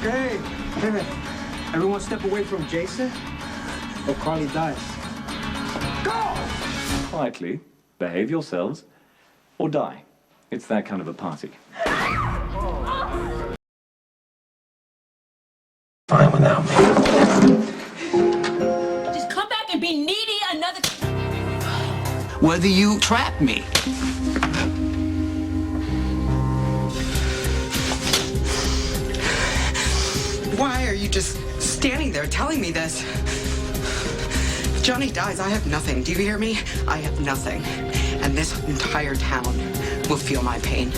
Okay. Wait a minute. Everyone step away from Jason or Carly dies. Go! Quietly, behave yourselves, or die. It's that kind of a party. Fine without me. Just come back and be needy another... Whether you trap me. Why are you just standing there telling me this? If Johnny dies, I have nothing. Do you hear me? I have nothing. And this entire town will feel my pain.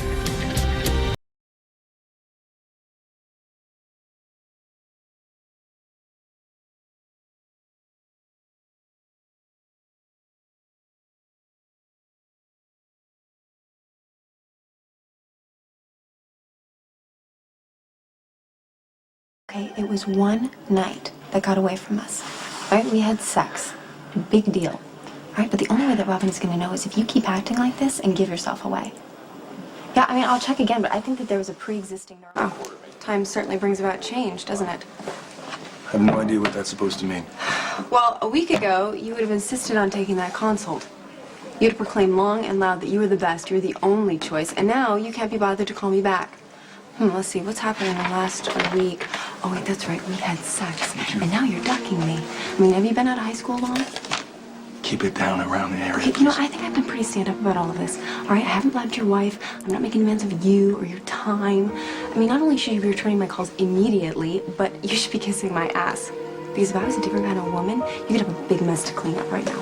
Okay, it was one night that got away from us. Right? We had sex. Big deal. Right? But the only way that Robin is going to know is if you keep acting like this and give yourself away. Yeah, I mean, I'll check again, but I think that there was a pre-existing... Oh, time certainly brings about change, doesn't it? I have no idea what that's supposed to mean. Well, a week ago, you would have insisted on taking that consult. You had proclaimed long and loud that you were the best, you were the only choice, and now you can't be bothered to call me back. Let's see, what's happened in the last week? Oh, wait, that's right, we had sex, and now you're ducking me. I mean, have you been out of high school long? Keep it down around the area. Okay, you know, I think I've been pretty stand-up about all of this. All right, I haven't blabbed your wife. I'm not making demands of you or your time. I mean, not only should you be returning my calls immediately, but you should be kissing my ass. Because if I was a different kind of woman, you could have a big mess to clean up right now.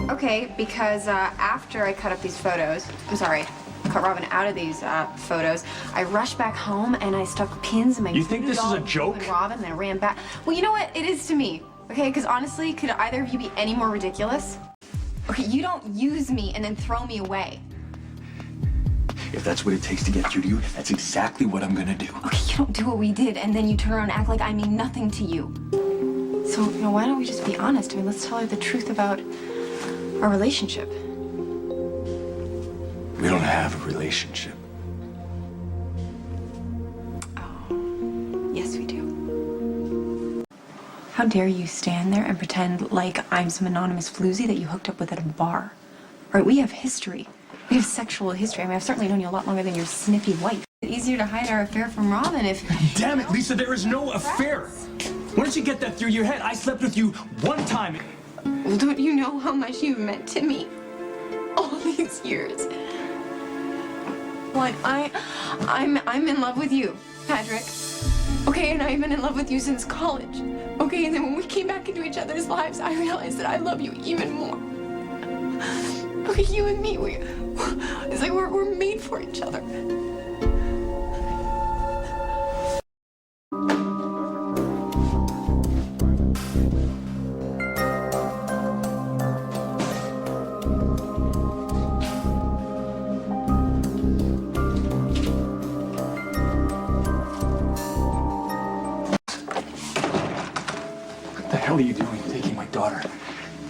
Okay, because after I cut up these photos, cut Robin out of these photos, I rushed back home and I stuck pins in my... You think this is a joke? And Robin, and I ran back. Well, you know what? It is to me. Okay, because honestly, could either of you be any more ridiculous? Okay, you don't use me and then throw me away. If that's what it takes to get through to you, that's exactly what I'm gonna do. Okay, you don't do what we did and then you turn around and act like I mean nothing to you. So, you know, why don't we just be honest? I mean, let's tell her the truth about our relationship. We don't have a relationship. Oh, yes we do. How dare you stand there and pretend like I'm some anonymous floozy that you hooked up with at a bar? Right, we have history. We have sexual history. I mean, I've certainly known you a lot longer than your snippy wife. It's easier to hide our affair from Robin if... Damn it, Lisa, there is no affair. Why don't you get that through your head? I slept with you one time. Well, don't you know how much you've meant to me all these years? Like, I'm in love with you, Patrick. Okay, and I've been in love with you since college. Okay, and then when we came back into each other's lives, I realized that I love you even more. Okay, you and me, it's like we're made for each other. What the hell are you doing taking my daughter?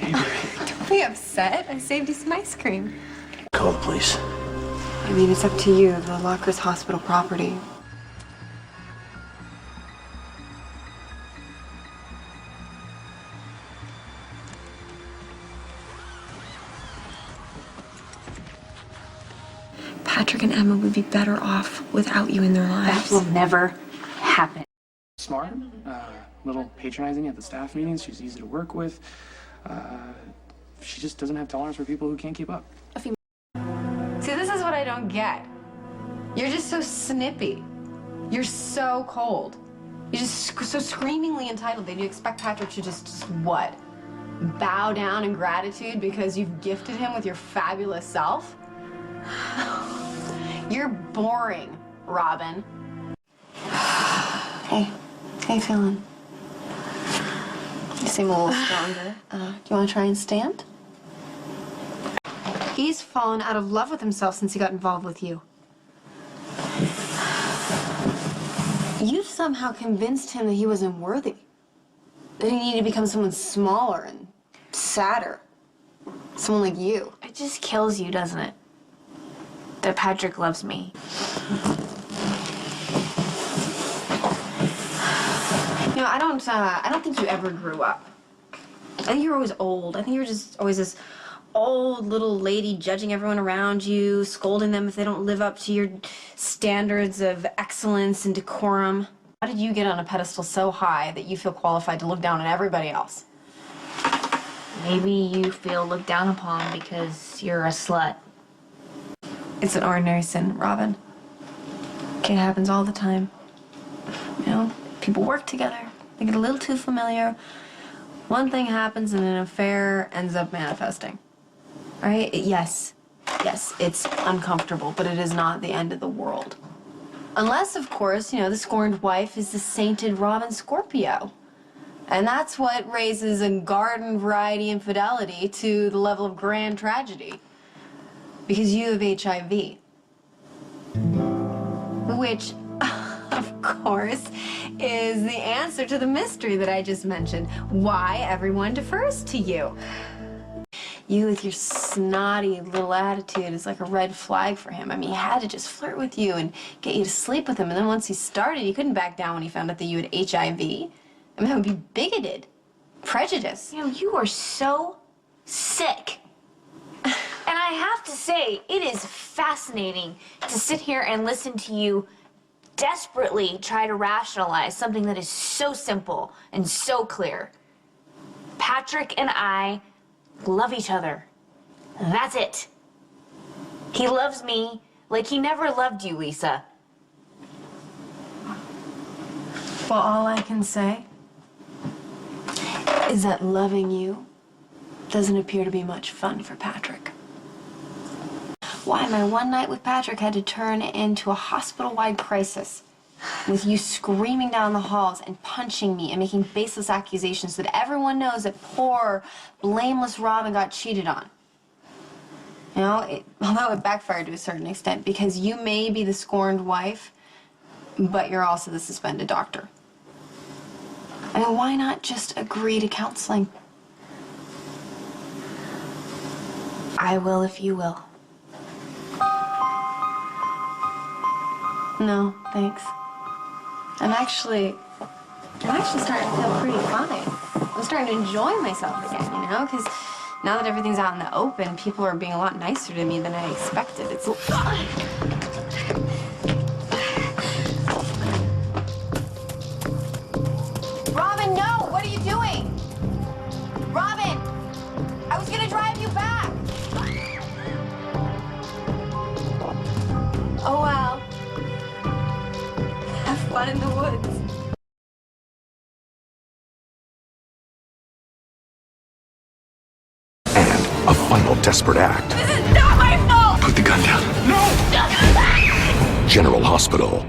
Don't be upset. I saved you some ice cream. Call the police. I mean, it's up to you. The locker's hospital property. Patrick and Emma would be better off without you in their lives. That will never happen. Smart, little patronizing at the staff meetings. She's easy to work with. She just doesn't have tolerance for people who can't keep up. See, this is what I don't get. You're just so snippy. You're so cold. You're just so screamingly entitled that you expect Patrick to just what? Bow down in gratitude because you've gifted him with your fabulous self? You're boring, Robin. Hey, how you feeling? You seem a little stronger. Do you want to try and stand? He's fallen out of love with himself since he got involved with you. You've somehow convinced him that he wasn't worthy. Then you need to become someone smaller and sadder. Someone like you. It just kills you, doesn't it? That Patrick loves me. You know, I don't think you ever grew up. I think you were always old. I think you were just always this old little lady judging everyone around you, scolding them if they don't live up to your standards of excellence and decorum. How did you get on a pedestal so high that you feel qualified to look down on everybody else? Maybe you feel looked down upon because you're a slut. It's an ordinary sin, Robin. It happens all the time. You know, people work together. They get a little too familiar. One thing happens and an affair ends up manifesting. All right? Yes, it's uncomfortable, but it is not the end of the world. Unless, of course, you know, the scorned wife is the sainted Robin Scorpio. And that's what raises a garden variety infidelity to the level of grand tragedy. Because you have HIV. Which, of course, is the answer to the mystery that I just mentioned. Why everyone defers to you. You with your snotty little attitude is like a red flag for him. I mean, he had to just flirt with you and get you to sleep with him. And then once he started, he couldn't back down when he found out that you had HIV. I mean, that would be bigoted. Prejudice. You know, you are so sick. And I have to say, it is fascinating to sit here and listen to you desperately try to rationalize something that is so simple and so clear. Patrick and I love each other. That's it. He loves me like he never loved you, Lisa. Well, all I can say is that loving you doesn't appear to be much fun for Patrick. Why, my one night with Patrick had to turn into a hospital-wide crisis with you screaming down the halls and punching me and making baseless accusations so that everyone knows that poor, blameless Robin got cheated on. You know, although it backfired to a certain extent because you may be the scorned wife, but you're also the suspended doctor. I mean, why not just agree to counseling? I will if you will. No, thanks. I'm actually starting to feel pretty fine. I'm starting to enjoy myself again, you know, because now that everything's out in the open, people are being a lot nicer to me than I expected. It's... Robin, no! What are you doing? Robin! I was gonna drive you back! Oh, well. Have fun in the woods. A final desperate act. This is not my fault! Put the gun down. No! General Hospital.